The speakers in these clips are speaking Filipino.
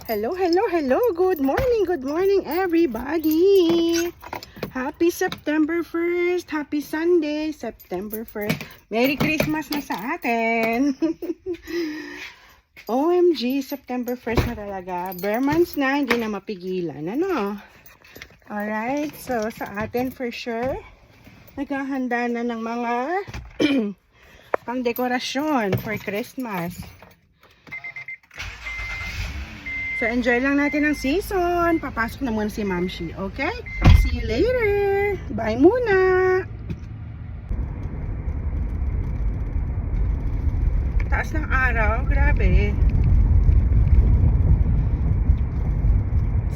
Hello, hello, hello. Good morning everybody. Happy September 1st. Happy Sunday, September 1st. Merry Christmas na sa atin. OMG, September 1st na talaga. Bare months na, hindi na mapigilan. Ano? Alright, so sa atin for sure, naghahanda na ng mga pang-dekorasyon for Christmas. So, enjoy lang natin ang season. Papasok na muna si Mamshi, okay? See you later. Bye muna. Taas ng araw. Grabe.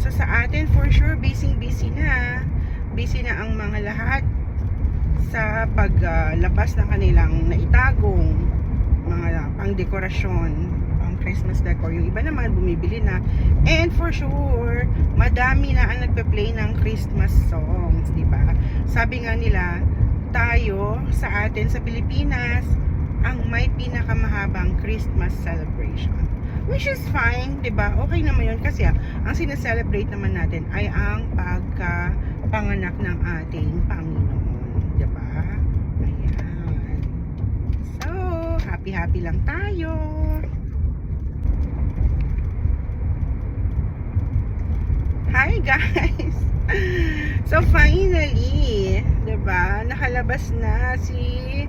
So, sa atin, for sure, busy na. Busy na ang mga lahat sa paglabas ng kanilang naitagong mga pang-dekorasyon. Christmas decor. Yung iba naman bumibili na. And for sure, madami na ang nagpe-play ng Christmas songs, di ba? Sabi nga nila, tayo sa atin sa Pilipinas ang may pinakamahabang Christmas celebration. Which is fine, di ba? Okay naman yun kasi ang sineselebrate naman natin ay ang pagkapanganak ng ating Panginoon, di ba? Ayan. So, happy lang tayo. Hi guys! So finally, diba, nakalabas na si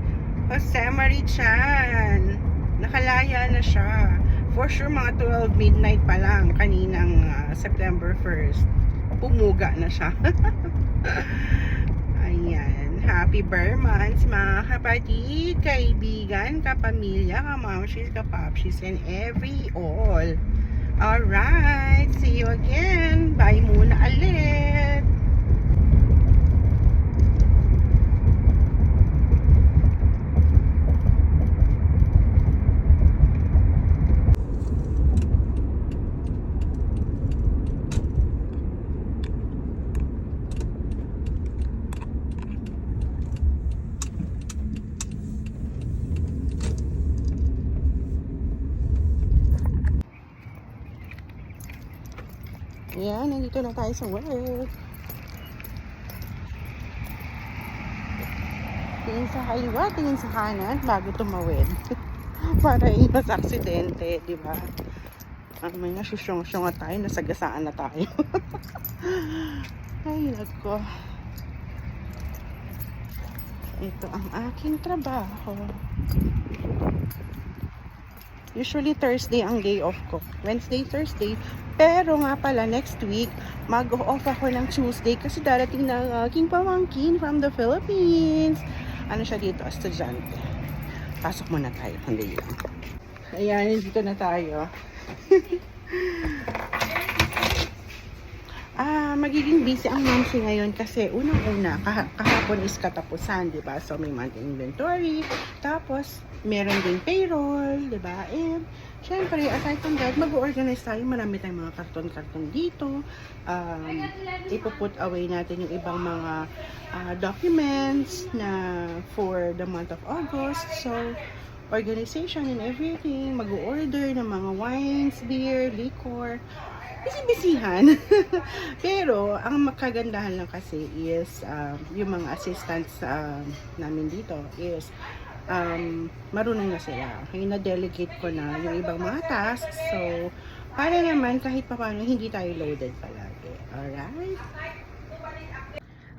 Jose Marichan. Nakalaya na siya. For sure mga 12 midnight pa lang kaninang September 1st. Pumuga na siya. Ayan. Happy bare months mga kapatid, kaibigan, kapamilya, kamamshis, kapapshis, and every all. Alright, see you again. Bye muna ulit. Ayan, nandito na tayo sa work. Tingin sa kaliwa, tingin sa kanan bago tumawid. Para iwas aksidente, di ba? May nasusyong-syong na tayo, nasagasaan na tayo. Ay, nako. Ito ang aking trabaho. Usually Thursday ang day off ko. Wednesday, Thursday. Pero nga pala next week, mag-off ako ng Tuesday kasi darating na aking pamangkin from the Philippines. Ano siya dito? Estudyante. Pasok muna tayo. Hindi lang. Ayan, dito na tayo. Magiging busy ang Mamshi ngayon kasi unang-una, kahapon is katapusan, di ba? So, may month inventory. Tapos, meron ding payroll, di ba? And, syempre, aside from that, mag-organize tayo. Marami tayong mga karton-karton dito. Ipuput away natin yung ibang mga documents na for the month of August. So, organization and everything. Mag-order ng mga wines, beer, liquor. Busy-busyhan. Pero, ang makagandahan lang kasi is, yung mga assistants namin dito is, marunong na sila. Kaya na-delegate ko na yung ibang mga tasks. So, para naman kahit pa paano, hindi tayo loaded palagi. Alright?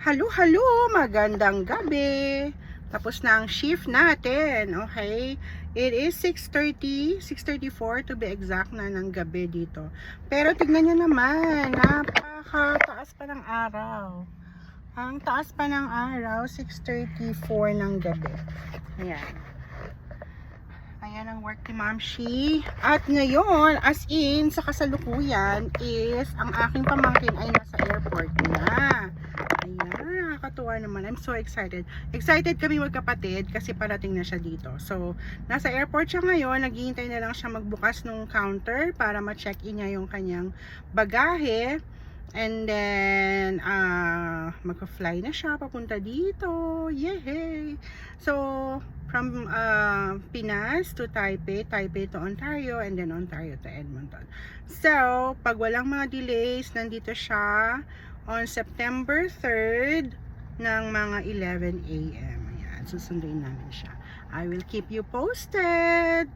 Hello! Magandang gabi! Tapos na ang shift natin. Okay? It is 6:34 to be exact na ng gabi dito. Pero tignan nyo naman, napakataas pa ng araw. Ang taas pa ng araw, 6:34 ng gabi. Ayan. Ayan ang work ni Mamshi. At ngayon, as in, sa kasalukuyan, is ang aking pamangkin ay nasa airport na. Ayan, nakakatuwa naman. I'm so excited. Excited kami magkapatid kasi parating na siya dito. So, nasa airport siya ngayon. Naghihintay na lang siya magbukas ng counter para ma-check-in niya yung kanyang bagahe. And then, magka-fly na siya papunta dito. Yay! So, from Pinas to Taipei, Taipei to Ontario, and then Ontario to Edmonton. So, pag walang mga delays, nandito siya on September 3rd ng mga 11 a.m. Ayan, susunduin namin siya. I will keep you posted.